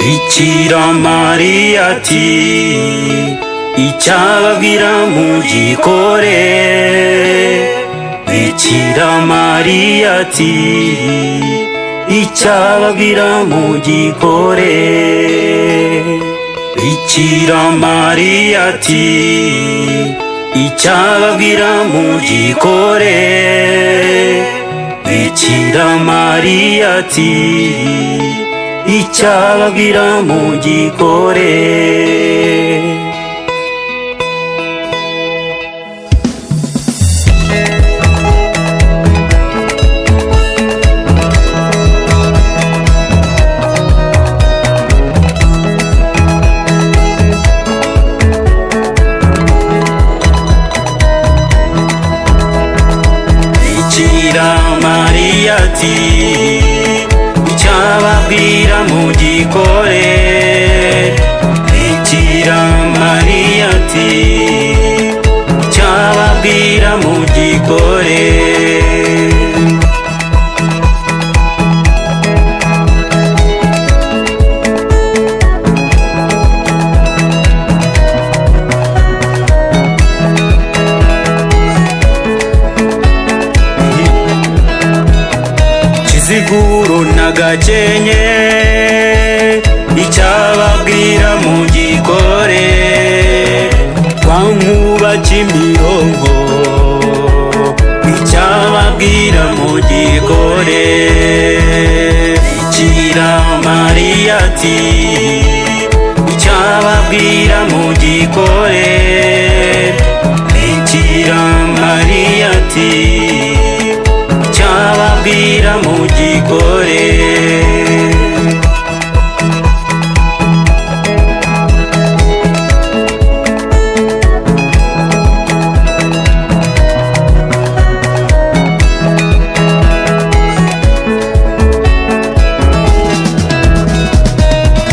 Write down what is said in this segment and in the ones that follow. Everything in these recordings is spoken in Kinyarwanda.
Bikira Mariya ati icyababwira mugikore. Bikira Mariya ati icyababwira mugikore. Bikira Mariya ati icyababwira mugikore. Bikira Mariya ati icyababwira mugikore. Bikira Mariya ati icyababwira mugikore. Bikira Mariya ati icyababwira mugikore. Kiziguro na Gakenke icyababwira mugikore. Kwa Nkuba Kimironko icyababwira mugikore. Bikira Mariya ati icyababwira mugikore. Bikira Mariya ati icyababwira mugikore.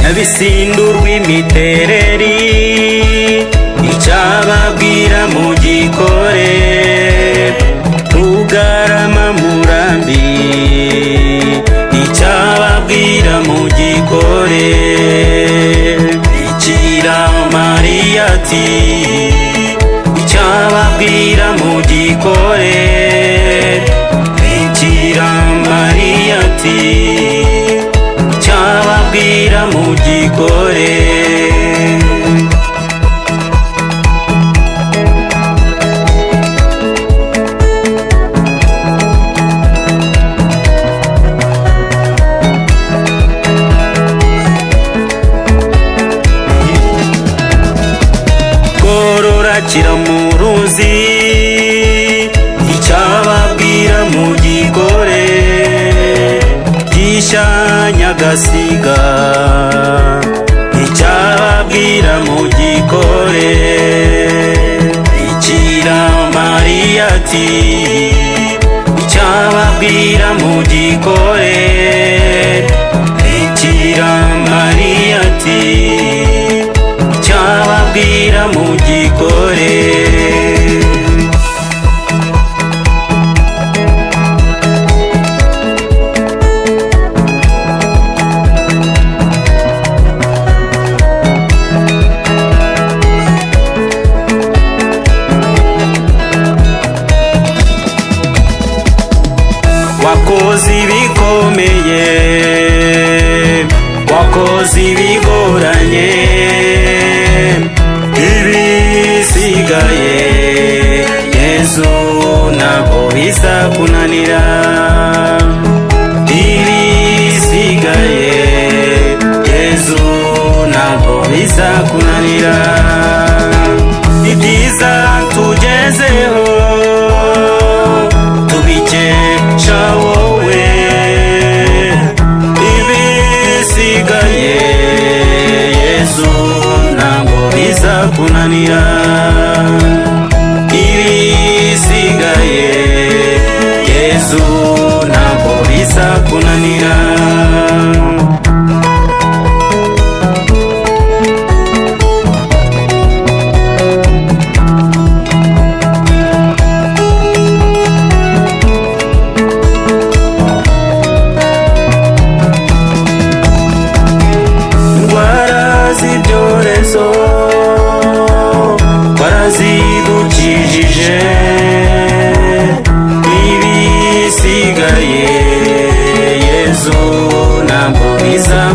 Nyabisindu Rwimitereri icyababwira mugikore. Rugarama Murambi icyababwira mugikore. Bikira Mariya ati icyababwira mugikore. Bikira Mariya ati icyababwira mugikore. Kiramuruzi icyababwira mugikore. Gisha-Nyagasiga icyababwira mugikore. Bikira Mariya ati icyababwira mugikore. Bikira Mariya ati icyababwira mugikore. Wakoze ibikomeye, wakoze ibigoranye, ibisigaye Yezu ntabwo bizakunanira. Ibisigaye Yezu ntabwo bizakunanira. Ibyiza tugezeho tubikesha wowe. Ibisigaye Yezu ntabwo bizakunanira. Ibisigaye Yezu ntabwo bizakunanira.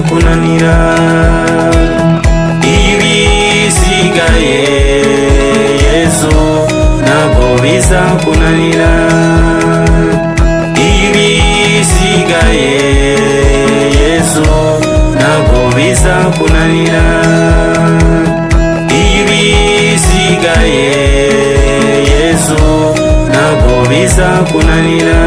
kunanira. Ibisigaye Yesu ntabwo bizakunanira. Ibisigaye Yesu ntabwo bizakunanira. Ibisigaye Yesu ntabwo bizakunanira.